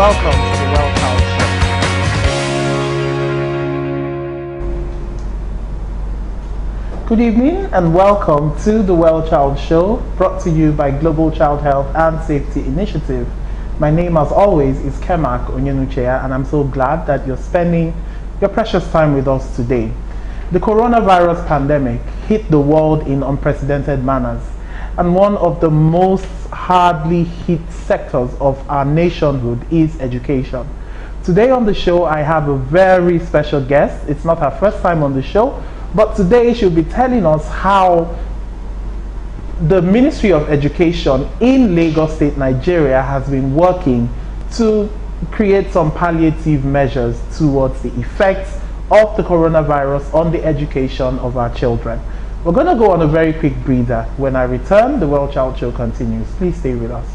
welcome to the Well Child Show. Good evening and welcome to the Well Child Show, brought to you by Global Child Health and Safety Initiative. My name, as always, is Kemak Onyenuchea, and I'm so glad that you're spending your precious time with us today. The coronavirus pandemic hit the world in unprecedented manners, and one of the most hardly hit sectors of our nationhood is education. Today on the show, I have a very special guest. It's not her first time on the show, but today she'll be telling us how the Ministry of Education in Lagos State, Nigeria, has been working to create some palliative measures towards the effects of the coronavirus on the education of our children. We're going to go on a very quick breather. When I return, the Well Child Show continues. Please stay with us.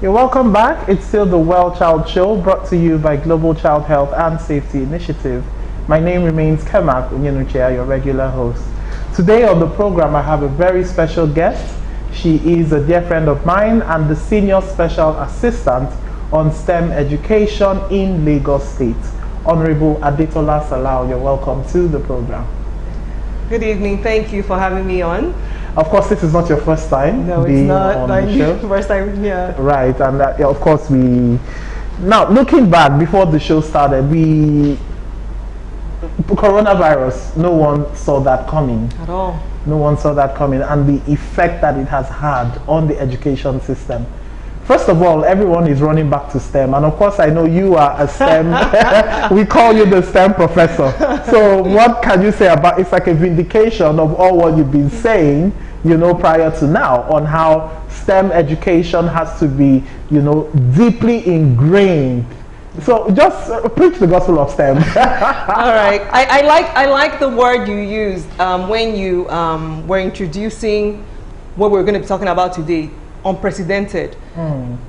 You're welcome back. It's still the Well Child Show, brought to you by Global Child Health and Safety Initiative. My name remains Kemak Onyenuchea, your regular host. Today on the program, I have a very special guest. She is a dear friend of mine and the Senior Special Assistant on STEM Education in Lagos State, Honorable Adetola Salau. You're welcome to the program. Good evening. Thank you for having me on. Of course, this is not your first time. No, it's not my first time. Yeah. Right, and of course now looking back before the show started, coronavirus, no one saw that coming At all. No one saw that coming, and the effect that it has had on the education system. First of all, everyone is running back to STEM, and of course I know you are a STEM, we call you the STEM professor. So what can you say about, it's like a vindication of all what you've been saying, prior to now, on how STEM education has to be, deeply ingrained. So just preach the gospel of STEM. All right, I like the word you used when you were introducing what we're going to be talking about today. Unprecedented.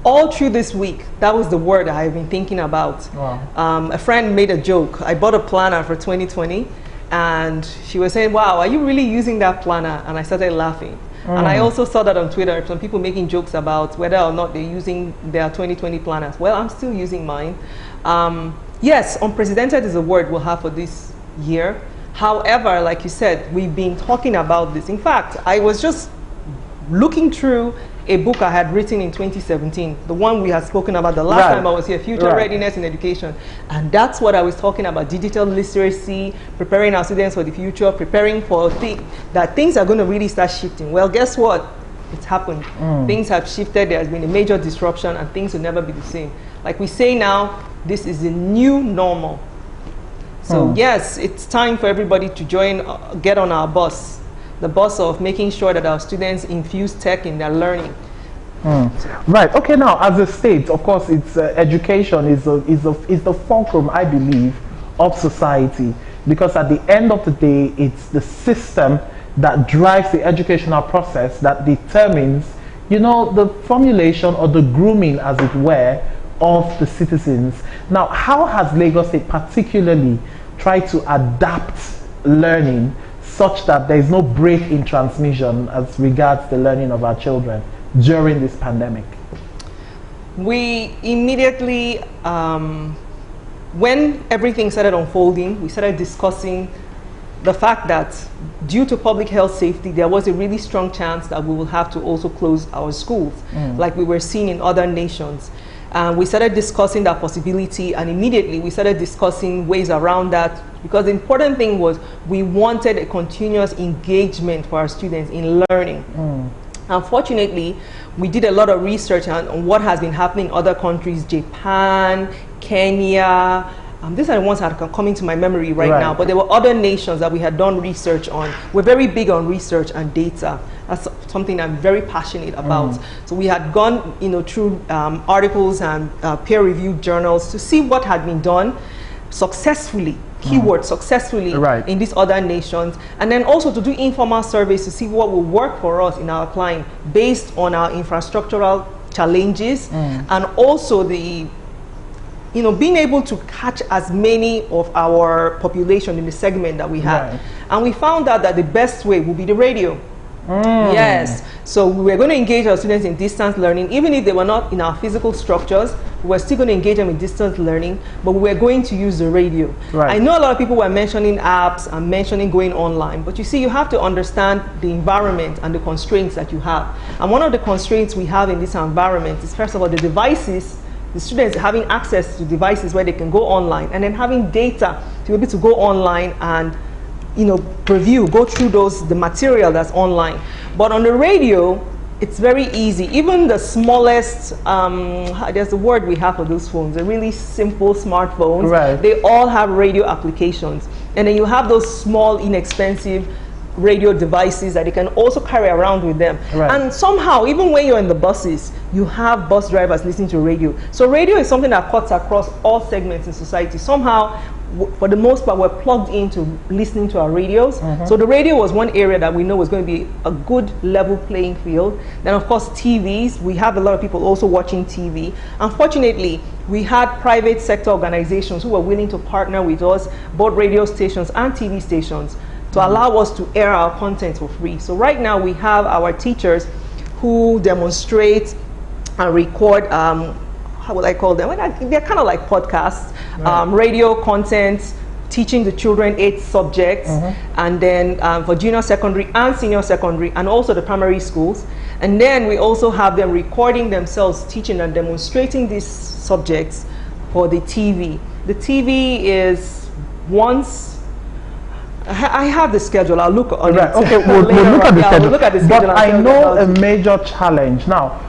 All through this week, that was the word I've been thinking about. Wow. A friend made a joke. I bought a planner for 2020 and she was saying, wow, are you really using that planner? And I started laughing. And I also saw that on Twitter, some people making jokes about whether or not they're using their 2020 planners. Well, I'm still using mine. Yes, unprecedented is a word we'll have for this year. However, like you said, we've been talking about this. In fact, I was just looking through a book I had written in 2017, the one we had spoken about the last time I was here, Future Readiness in Education. And that's what I was talking about, digital literacy, preparing our students for the future, preparing for that things are going to really start shifting. Well, guess what? It's happened. Things have shifted. There's been a major disruption and things will never be the same. Like we say now, this is the new normal. So yes, it's time for everybody to join, get on our bus. The bus of making sure that our students infuse tech in their learning. Right. Okay. Now, as a state, of course, it's education is the fulcrum, I believe, of society, because at the end of the day, it's the system that drives the educational process that determines, you know, the formulation or the grooming, as it were, of the citizens. Now, how has Lagos State particularly tried to adapt learning such that there is no break in transmission as regards the learning of our children during this pandemic? We immediately, when everything started unfolding, we started discussing the fact that due to public health safety, there was a really strong chance that we will have to also close our schools, like we were seeing in other nations. We started discussing that possibility, and immediately we started discussing ways around that, because the important thing was we wanted a continuous engagement for our students in learning. Unfortunately, we did a lot of research on what has been happening in other countries, Japan, Kenya. These are the ones that are coming to my memory right now, but there were other nations that we had done research on. We're very big on research and data. That's something I'm very passionate about. So we had gone, you know, through articles and peer-reviewed journals to see what had been done successfully, keyword successfully, in these other nations, and then also to do informal surveys to see what will work for us in our applying based on our infrastructural challenges and also the, you know, being able to catch as many of our population in the segment that we have. And we found out that the best way would be the radio. Yes, so we were going to engage our students in distance learning, even if they were not in our physical structures. We were still going to engage them in distance learning, but we were going to use the radio. I know a lot of people were mentioning apps and mentioning going online, but you see, you have to understand the environment and the constraints that you have. And one of the constraints we have in this environment is, first of all, the devices. The students having access to devices where they can go online, and then having data to be able to go online and, you know, preview, go through the material that's online. But on the radio, it's very easy. Even the smallest, there's a word we have for those phones, the really simple smartphones, they all have radio applications. And then you have those small, inexpensive radio devices that they can also carry around with them. And somehow, even when you're in the buses, you have bus drivers listening to radio. So radio is something that cuts across all segments in society. Somehow, for the most part, we're plugged into listening to our radios. So the radio was one area that we know was going to be a good level playing field. Then of course TVs, we have a lot of people also watching TV. Unfortunately, we had private sector organizations who were willing to partner with us, both radio stations and TV stations, to allow us to air our content for free. So right now we have our teachers who demonstrate and record, how would I call them? They're kind of like podcasts, radio content, teaching the children 8 subjects, and then for junior secondary and senior secondary, and also the primary schools. And then we also have them recording themselves teaching and demonstrating these subjects for the TV. The TV is once, I have the schedule. I'll look on it. Okay, we'll look at the schedule. We'll look at the schedule. But I know a major challenge. Now,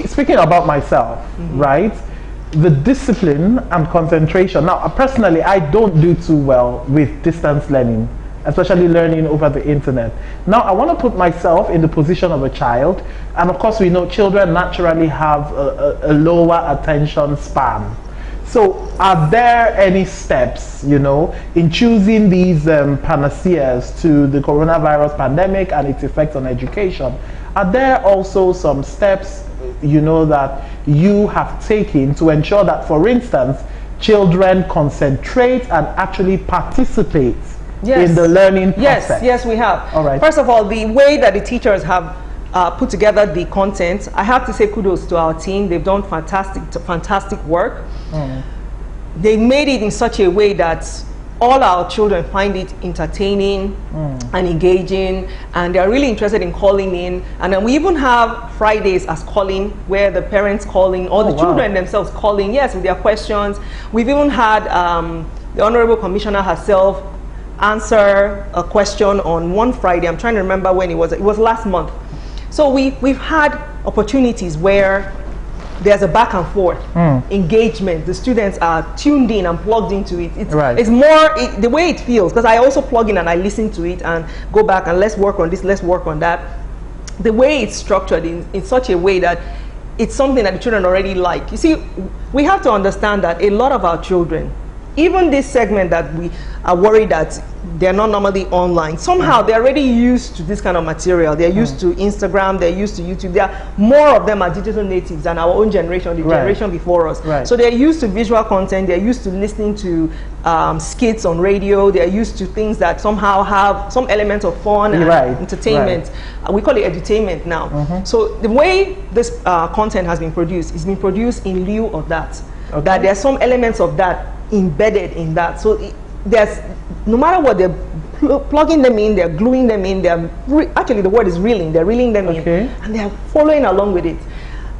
speaking about myself, right? The discipline and concentration. Now, personally, I don't do too well with distance learning, especially learning over the internet. Now, I want to put myself in the position of a child. And of course, we know children naturally have a lower attention span. So are there any steps, you know, in choosing these panaceas to the coronavirus pandemic and its effects on education? Are there also some steps, you know, that you have taken to ensure that, for instance, children concentrate and actually participate in the learning process? Yes, we have. All right. First of all, the way that the teachers have put together the content, I have to say kudos to our team. They've done fantastic work. They made it in such a way that all our children find it entertaining and engaging, and they're really interested in calling in. And then we even have Fridays as calling, where the parents calling or the children themselves calling, yes, with their questions. We've even had the Honorable Commissioner herself answer a question on one Friday. I'm trying to remember when it was. It was last month. So we've had opportunities where there's a back and forth engagement. The students are tuned in and plugged into it. It's more the way it feels, because I also plug in and I listen to it and go back and let's work on this, let's work on that. The way it's structured in such a way that it's something that the children already like. You see, we have to understand that a lot of our children, even this segment that we are worried that they're not normally online. Somehow they're already used to this kind of material. They're used to Instagram, they're used to YouTube. More of them are digital natives than our own generation, the generation before us. So they're used to visual content, they're used to listening to skits on radio, they're used to things that somehow have some element of fun and entertainment. We call it edutainment now. So the way this content has been produced, it's been produced in lieu of that. That there's some elements of that embedded in that. So there's, no matter what, they're plugging them in, they're gluing them in, actually the word is reeling, they're reeling them in, and they're following along with it.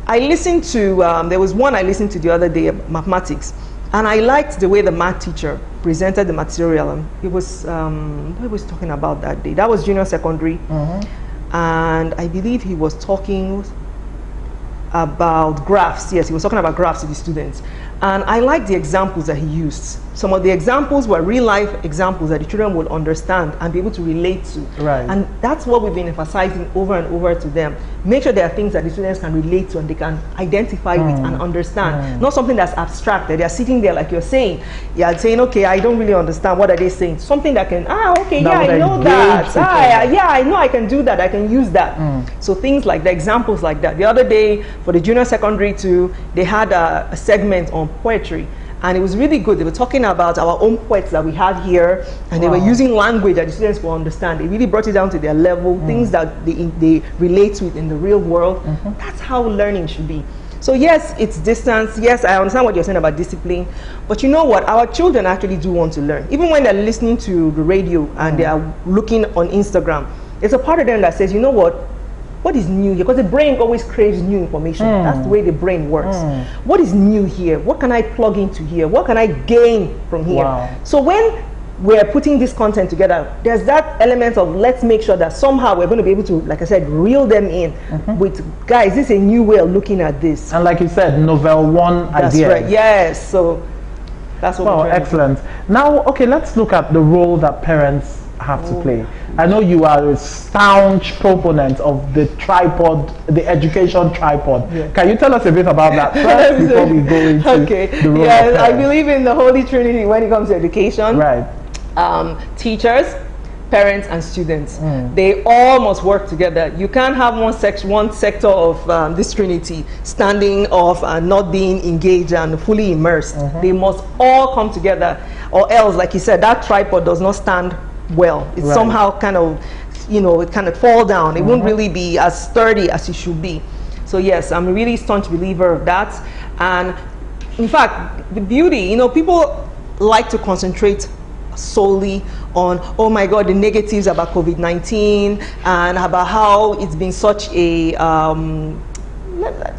I listened to, there was one I listened to the other day, mathematics, and I liked the way the math teacher presented the material. It was, what was talking about that day? That was junior secondary, and I believe he was talking about graphs. Yes, he was talking about graphs to the students. And I liked the examples that he used. Some of the examples were real life examples that the children would understand and be able to relate to. And that's what we've been emphasizing over and over to them. Make sure there are things that the students can relate to and they can identify with and understand. Not something that's abstract, that they're sitting there like you're saying. You're saying, okay, I don't really understand, what are they saying? Something that can, okay, yeah, I know that. Yeah, I know I can do that, I can use that. So things like the examples like that. The other day, for the junior secondary too, they had a segment on poetry. And it was really good. They were talking about our own poets that we have here, and they were using language that the students will understand. They really brought it down to their level, things that they relate with in the real world. That's how learning should be. So yes, it's distance. Yes, I understand what you're saying about discipline. But you know what? Our children actually do want to learn. Even when they're listening to the radio and they are looking on Instagram, there's a part of them that says, you know what is new here? Because the brain always craves new information. That's the way the brain works. What is new here? What can I plug into here? What can I gain from here? So when we're putting this content together, there's that element of let's make sure that somehow we're going to be able to, like I said, reel them in with, guys, this is a new way of looking at this. And like you said, novel one idea. That's right, yes. So that's what we're excellent. Now, okay, let's look at the role that parents have to play. I know you are a staunch proponent of the tripod, the education tripod. Can you tell us a bit about that first before we go into the role of parents? I believe in the Holy Trinity when it comes to education. Teachers, parents, and students. They all must work together. You can't have one sector of this Trinity standing off and not being engaged and fully immersed. They must all come together, or else, like you said, that tripod does not stand well. It's somehow kind of, it kind of fall down. It won't really be as sturdy as it should be. So yes, I'm a really staunch believer of that. And in fact, the beauty, people like to concentrate solely on, oh my God, the negatives about COVID-19 and about how it's been such a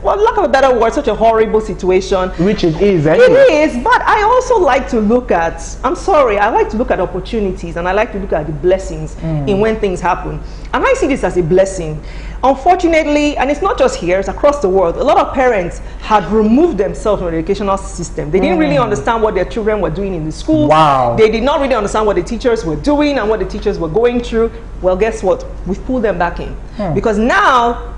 well, lack of a better word, such a horrible situation. Which it is, anyway. It is, but I also like to look at, I like to look at opportunities, and I like to look at the blessings in when things happen. And I see this as a blessing. Unfortunately, and it's not just here, it's across the world, a lot of parents had removed themselves from the educational system. They didn't really understand what their children were doing in the schools. They did not really understand what the teachers were doing and what the teachers were going through. Well, guess what? We've pulled them back in. Because now,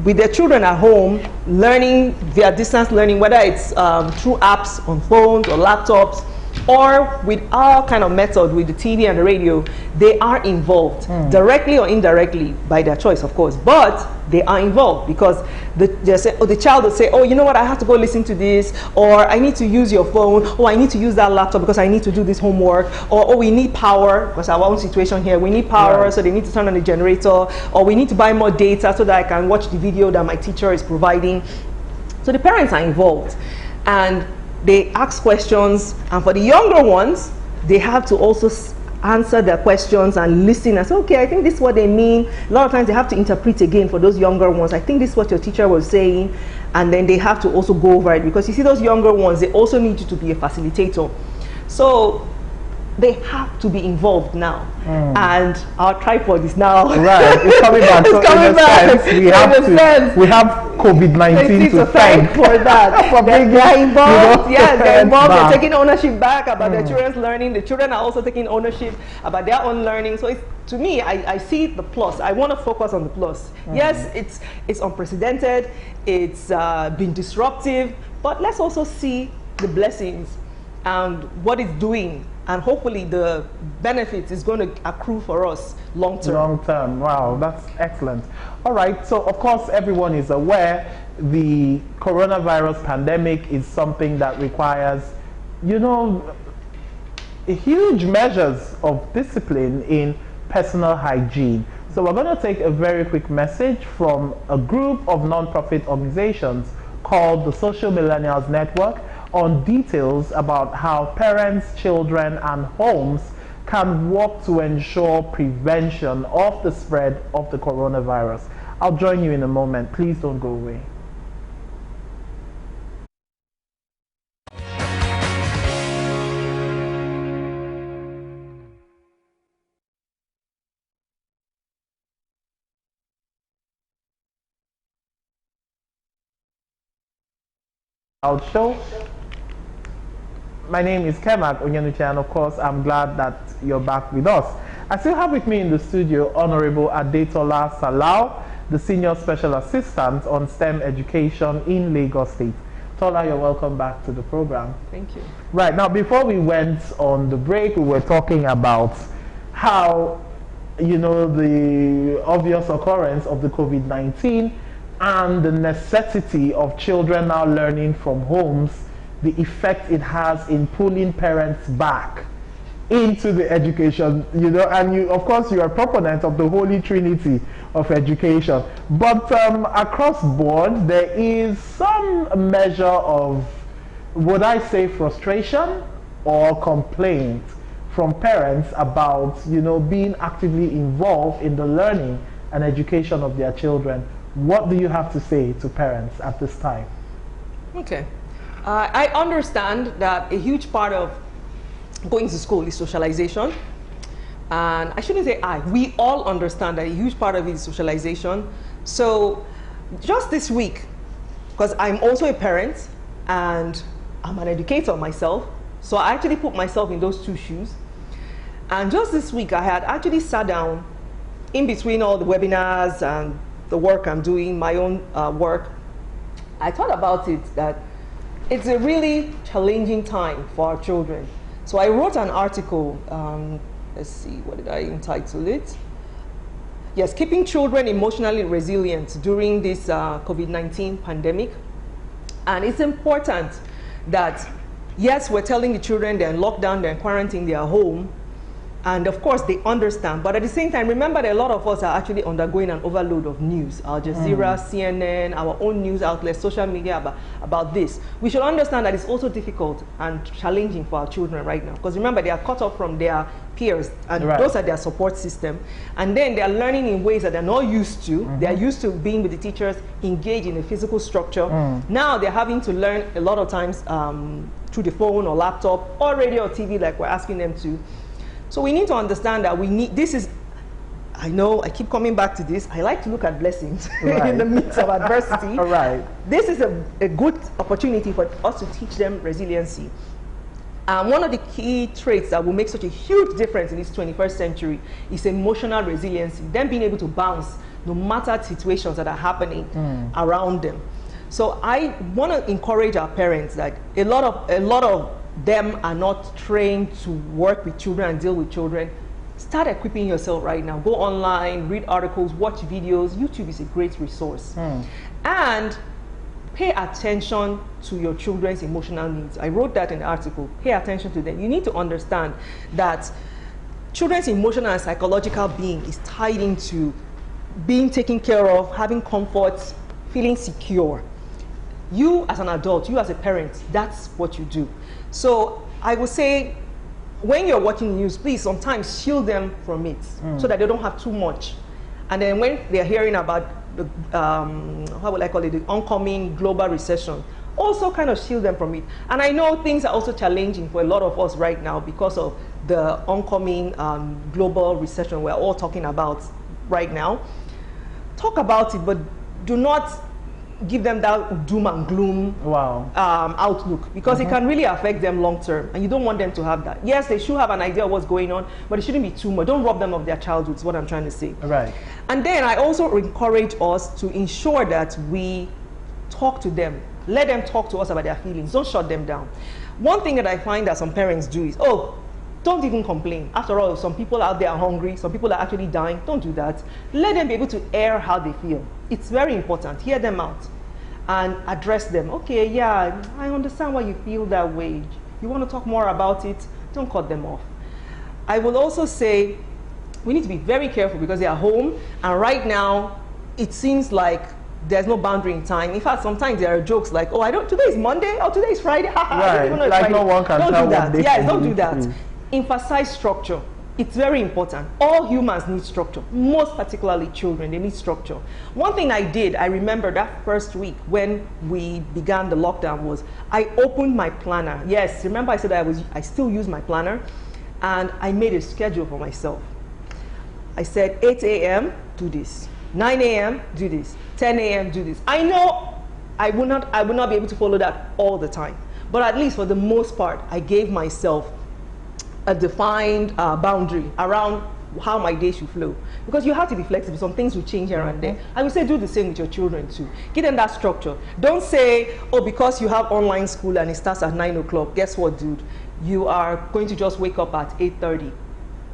with their children at home, learning via distance learning, whether it's through apps on phones or laptops, or with our kind of method with the TV and the radio, they are involved, directly or indirectly, by their choice, of course, but they are involved because the child will say, oh, you know what, I have to go listen to this, or I need to use your phone, or I need to use that laptop because I need to do this homework, or oh, we need power, because our own situation here, we need power, so they need to turn on the generator, or we need to buy more data so that I can watch the video that my teacher is providing. So the parents are involved, and they ask questions, and for the younger ones, they have to also answer their questions and listen and say, okay, I think this is what they mean. A lot of times they have to interpret again for those younger ones. I think this is what your teacher was saying, and then they have to also go over it, because you see those younger ones, they also need you to be a facilitator. So they have to be involved now, and our tripod is now it's coming back. It's coming back. We have COVID-19 to thank for that. They're involved. They're involved. They're taking ownership back about their children's learning. The children are also taking ownership about their own learning. So to me, I see the plus. I want to focus on the plus. Yes, it's unprecedented. It's been disruptive, but let's also see the blessings. and what it's doing, and hopefully the benefit is going to accrue for us long term. Long term, wow, that's excellent. All right, so of course everyone is aware the coronavirus pandemic is something that requires, you know, huge measures of discipline in personal hygiene. So we're going to take a very quick message from a group of non-profit organizations called the Social Millennials Network on details about how parents, children, and homes can work to ensure prevention of the spread of the coronavirus. I'll join you in a moment. Please don't go away. Show. My name is Kemak Onyenuche, and of course I'm glad that you're back with us. I still have with me in the studio Honorable Adetola Salau, the Senior Special Assistant on STEM Education in Lagos State. Tola, you're welcome back to the program. Thank you. Right, now before we went on the break, we were talking about how, you know, the obvious occurrence of the COVID-19 and the necessity of children now learning from homes, the effect it has in pulling parents back into the education, you know, and you, of course, you are a proponent of the holy trinity of education. But across board, there is some measure of, would I say, frustration or complaint from parents about, you know, being actively involved in the learning and education of their children. What do you have to say to parents at this time? Okay. I understand that a huge part of going to school is socialization. And I shouldn't say we all understand that a huge part of it is socialization. So just this week, because I'm also a parent and I'm an educator myself, so I actually put myself in those two shoes. And just this week, I had actually sat down in between all the webinars and the work I'm doing, my own work. I thought about it, that it's a really challenging time for our children. So I wrote an article, let's see, what did I entitle it? Yes, keeping children emotionally resilient during this COVID-19 pandemic. And it's important that, yes, we're telling the children they're in lockdown, they're in quarantine, they're home, and of course they understand, but at the same time, remember that a lot of us are actually undergoing an overload of news. Al Jazeera, CNN, our own news outlets, social media about this. We should understand that it's also difficult and challenging for our children right now, because remember, they are cut off from their peers, and those are their support system, and then they are learning in ways that they're not used to. They are used to being with the teachers, engaged in a physical structure. Now they're having to learn a lot of times through the phone or laptop or radio or TV, like we're asking them to. So we need to understand that we need, this is, I know I keep coming back to this, I like to look at blessings in the midst of adversity. This is a good opportunity for us to teach them resiliency. One of the key traits that will make such a huge difference in this 21st century is emotional resiliency, them being able to bounce no matter situations that are happening around them. So I want to encourage our parents that a lot of them are not trained to work with children and deal with children. Start equipping yourself right now. Go online, read articles, watch videos. YouTube is a great resource. And pay attention to your children's emotional needs. I wrote that in the article. Pay attention to them. You need to understand that children's emotional and psychological being is tied into being taken care of, having comfort, feeling secure. You as an adult, you as a parent, that's what you do. So I would say, when you're watching news, please sometimes shield them from it so that they don't have too much. And then when they're hearing about the, how would I call it, the oncoming global recession, also kind of shield them from it. And I know things are also challenging for a lot of us right now because of the oncoming global recession we're all talking about right now. Talk about it, but do not give them that doom and gloom outlook, because it can really affect them long term, and you don't want them to have that. Yes, they should have an idea of what's going on, but it shouldn't be too much. Don't rob them of their childhood, is what I'm trying to say. And then I also encourage us to ensure that we talk to them. Let them talk to us about their feelings. Don't shut them down. One thing that I find that some parents do is, oh, don't even complain. After all, some people out there are hungry, some people are actually dying. Don't do that. Let them be able to air how they feel. It's very important. Hear them out and address them. Okay, yeah, I understand why you feel that way. You want to talk more about it? Don't cut them off. I will also say we need to be very careful because they are home, and right now it seems like there's no boundary in time. In fact, sometimes there are jokes like, oh, today is Monday, or today is Friday. I don't even know it's like Friday. No one can don't tell do that. What Yes, don't do that. Emphasize structure. It's very important. All humans need structure, most particularly children. They need structure. One thing I did, I remember that first week when we began the lockdown, was I opened my planner. Yes, remember I said I still use my planner, and I made a schedule for myself. I said 8 a.m. do this, 9 a.m. do this, 10 a.m. do this. I know I would not be able to follow that all the time, but at least for the most part, I gave myself a defined boundary around how my day should flow, because you have to be flexible. Some things will change here and there. I would say do the same with your children too. Give them that structure. Don't say, oh, because you have online school and it starts at 9 o'clock, guess what, dude, you are going to just wake up at 8:30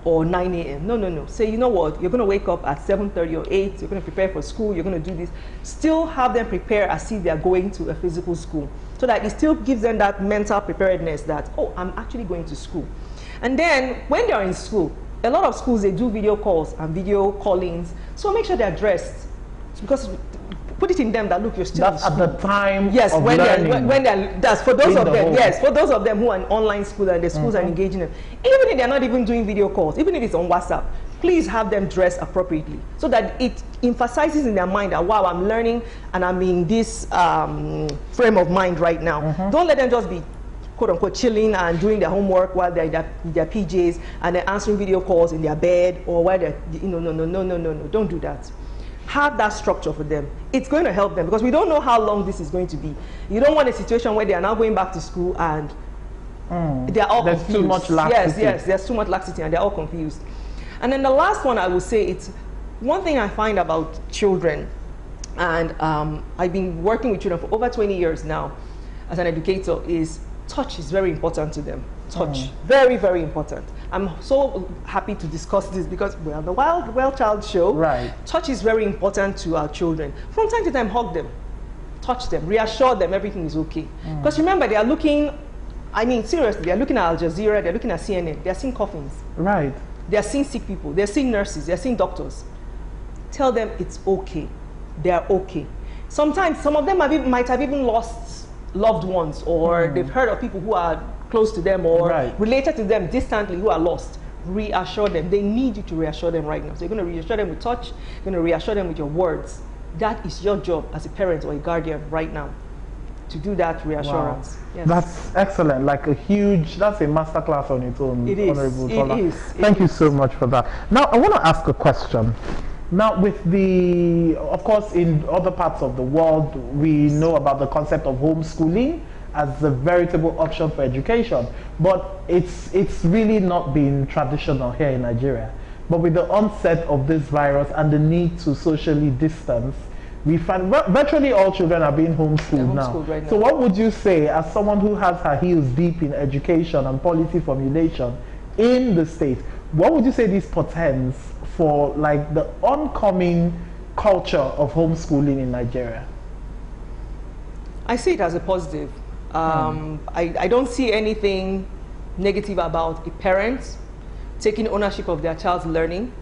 or 9 a.m. No. Say, you know what, you're going to wake up at 7:30 or 8, you're going to prepare for school, you're going to do this. Still have them prepare as if they're going to a physical school, so that it still gives them that mental preparedness that, oh, I'm actually going to school. And then when they're in school, a lot of schools, they do video calls and video callings, so make sure they're dressed, because put it in them that, look, you're still That's at the time. Yes, of when learning. that's for those of them. Home. Yes, for those of them who are in online school and the schools are engaging them. Even if they're not even doing video calls, even if it's on WhatsApp, please have them dress appropriately, so that it emphasizes in their mind that, wow, I'm learning and I'm in this frame of mind right now. Don't let them just be quote unquote chilling and doing their homework while they're in their PJs and they're answering video calls in their bed, or while they're, no, don't do that. Have that structure for them. It's going to help them, because we don't know how long this is going to be. You don't want a situation where they are now going back to school and they're all confused. There's too much laxity. Yes, there's too much laxity and they're all confused. And then the last one I will say, it's one thing I find about children, and I've been working with children for over 20 years now as an educator, is touch is very important to them. Touch, very, very important. I'm so happy to discuss this because we are the Well Child Show. Right. Touch is very important to our children. From time to time, hug them, touch them, reassure them everything is okay. Because remember, they are looking, I mean, seriously, they are looking at Al Jazeera, they're looking at CNN, they are seeing coffins. Right. They are seeing sick people, they're seeing nurses, they're seeing doctors. Tell them it's okay. They are okay. Sometimes, some of them might have even lost loved ones, or they've heard of people who are close to them or related to them distantly who are lost. Reassure them. They need you to reassure them right now. So you're going to reassure them with touch, you're going to reassure them with your words. That is your job as a parent or a guardian right now, to do that reassurance. Wow. Yes. That's excellent. Like that's a masterclass on its own. It is. Honorable It Tola. is. Thank you so much for that. Now I want to ask a question. Now, of course, in other parts of the world, we know about the concept of homeschooling as a veritable option for education, but it's really not been traditional here in Nigeria. But with the onset of this virus and the need to socially distance, we find virtually all children are being homeschooled now. Right now. So what would you say, as someone who has her heels deep in education and policy formulation in the state, what would you say this portends for like the oncoming culture of homeschooling in Nigeria? I see it as a positive. I don't see anything negative about a parent taking ownership of their child's learning.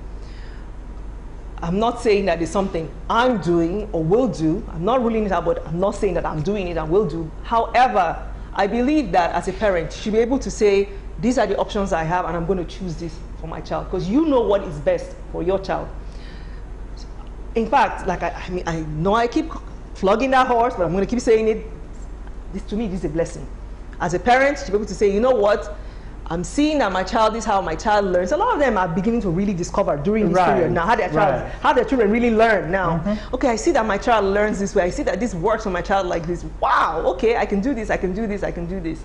I'm not saying that it's something I'm doing or will do. I'm not ruling it out, but I'm not saying that I'm doing it and will do. However, I believe that as a parent, you should be able to say, these are the options I have and I'm going to choose this for my child, because you know what is best for your child. In fact, like I know I keep flogging that horse, but I'm going to keep saying it. To me, this is a blessing. As a parent, to be able to say, you know what, I'm seeing that my child is how my child learns. A lot of them are beginning to really discover during this period now how their children really learn now. Okay, I see that my child learns this way. I see that this works for my child like this. Wow, okay, I can do this, I can do this, I can do this.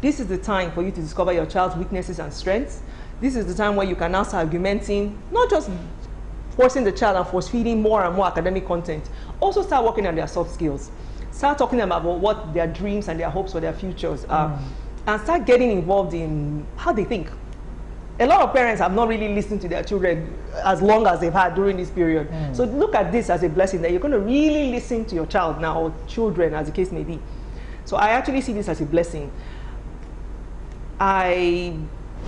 This is the time for you to discover your child's weaknesses and strengths. This is the time where you can now start argumenting, not just forcing the child and force feeding more and more academic content. Also start working on their soft skills. Start talking about what their dreams and their hopes for their futures are. and start getting involved in how they think. A lot of parents have not really listened to their children as long as they've had during this period. So look at this as a blessing, that you're going to really listen to your child now, or children, as the case may be. So I actually see this as a blessing. I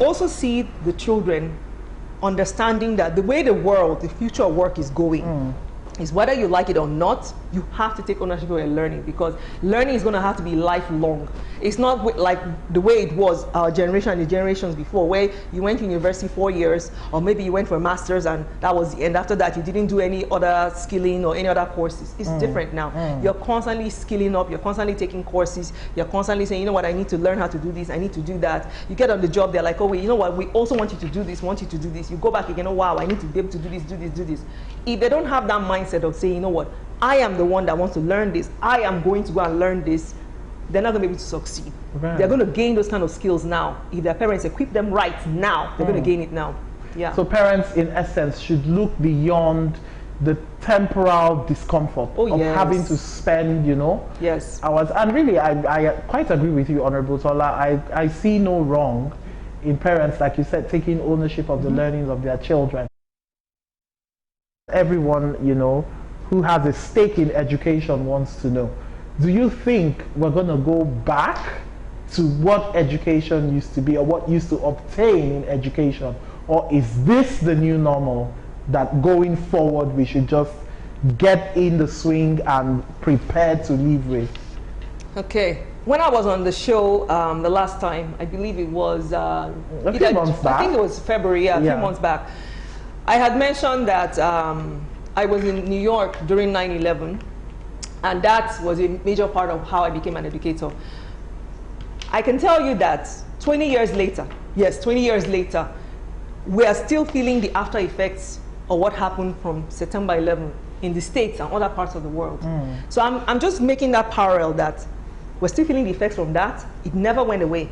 also see the children understanding that the way the world, the future of work is going, is whether you like it or not, you have to take ownership of your learning, because learning is going to have to be lifelong. It's not like the way it was our generation and the generations before, where you went to university 4 years, or maybe you went for a master's and that was the end. After that, you didn't do any other skilling or any other courses. It's different now. You're constantly skilling up, you're constantly taking courses, you're constantly saying, you know what, I need to learn how to do this, I need to do that. You get on the job, they're like, oh wait, you know what, we also want you to do this, want you to do this. You go back again, oh wow, I need to be able to do this, do this, do this. If they don't have that mindset of saying, you know what, I am the one that wants to learn this, I am going to go and learn this, they're not going to be able to succeed. Right. They're going to gain those kind of skills now. If their parents equip them right now, they're going to gain it now. Yeah. So parents, in essence, should look beyond the temporal discomfort of having to spend, you know, hours. And really, I quite agree with you, Honorable Tola. I see no wrong in parents, like you said, taking ownership of the learnings of their children. Everyone, you know, who has a stake in education wants to know, do you think we're going to go back to what education used to be, or what used to obtain in education? Or is this the new normal that going forward we should just get in the swing and prepare to live with? Okay. When I was on the show the last time, I believe it was a few months back. I think it was February, a few months back. I had mentioned that I was in New York during 9/11, and that was a major part of how I became an educator. I can tell you that 20 years later, yes, 20 years later, we are still feeling the after effects of what happened from September 11 in the States and other parts of the world. So I'm just making that parallel, that we're still feeling the effects from that. It never went away.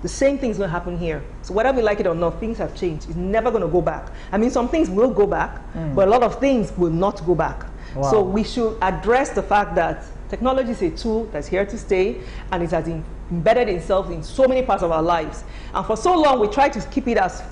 The same thing is going to happen here. So whether we like it or not, things have changed. It's never going to go back. I mean, some things will go back, but a lot of things will not go back. Wow. So we should address the fact that technology is a tool that's here to stay, and it has embedded itself in so many parts of our lives. And for so long, we try to keep it as,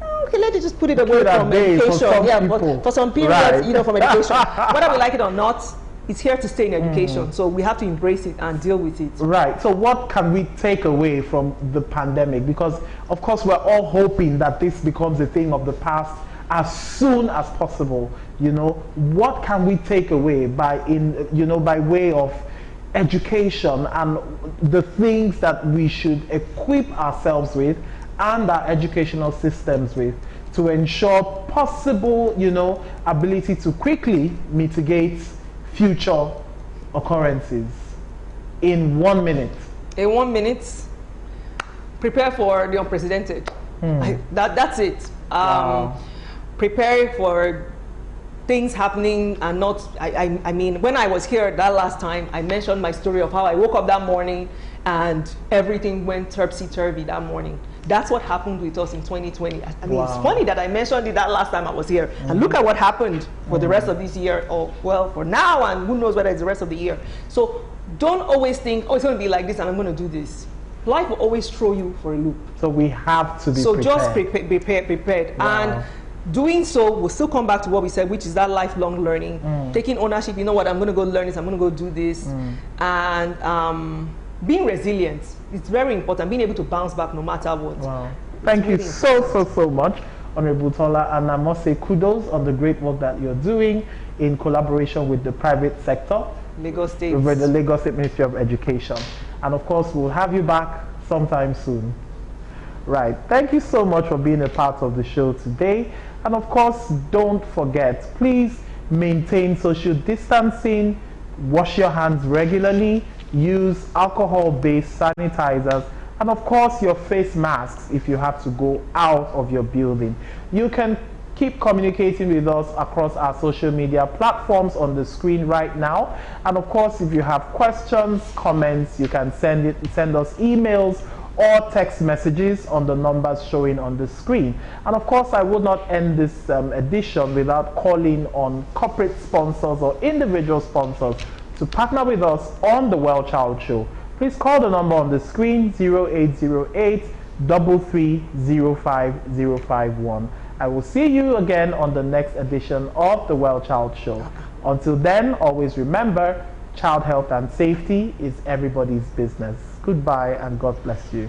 okay, let's just put it away from education. For some periods, you know, from education. Whether we like it or not, it's here to stay in education. So we have to embrace it and deal with it. Right. So what can we take away from the pandemic? Because of course we're all hoping that this becomes a thing of the past as soon as possible. You know, what can we take away by way of education and the things that we should equip ourselves with and our educational systems with, to ensure possible, you know, ability to quickly mitigate future occurrences in 1 minute? In 1 minute, prepare for the unprecedented. That's it. Wow. Prepare for things happening and not, I mean, when I was here that last time, I mentioned my story of how I woke up that morning and everything went topsy-turvy that morning. That's what happened with us in 2020. I mean, it's funny that I mentioned it that last time I was here. And look at what happened for the rest of this year, or well, for now, and who knows whether it's the rest of the year. So don't always think, oh, it's going to be like this and I'm going to do this. Life will always throw you for a loop. So we have to be prepared. Just prepared. Wow. And doing so, we'll still come back to what we said, which is that lifelong learning. Taking ownership, you know what, I'm going to go learn this, I'm going to go do this. And being resilient. It's very important, being able to bounce back no matter what. Wow. Thank you so much, Honorable Tola, and I must say kudos on the great work that you're doing in collaboration with the private sector, Lagos State, with the Lagos State Ministry of Education. And of course, we'll have you back sometime soon. Right. Thank you so much for being a part of the show today. And of course, don't forget, please maintain social distancing, wash your hands regularly, use alcohol-based sanitizers, and of course your face masks if you have to go out of your building. You can keep communicating with us across our social media platforms on the screen right now. And of course, if you have questions, comments, you can send us emails or text messages on the numbers showing on the screen. And of course, I would not end this edition without calling on corporate sponsors or individual sponsors to partner with us on the Well Child Show. please call the number on the screen 0808 3305051. I will see you again on the next edition of the Well Child Show. Until then, always remember, child health and safety is everybody's business. Goodbye and God bless you.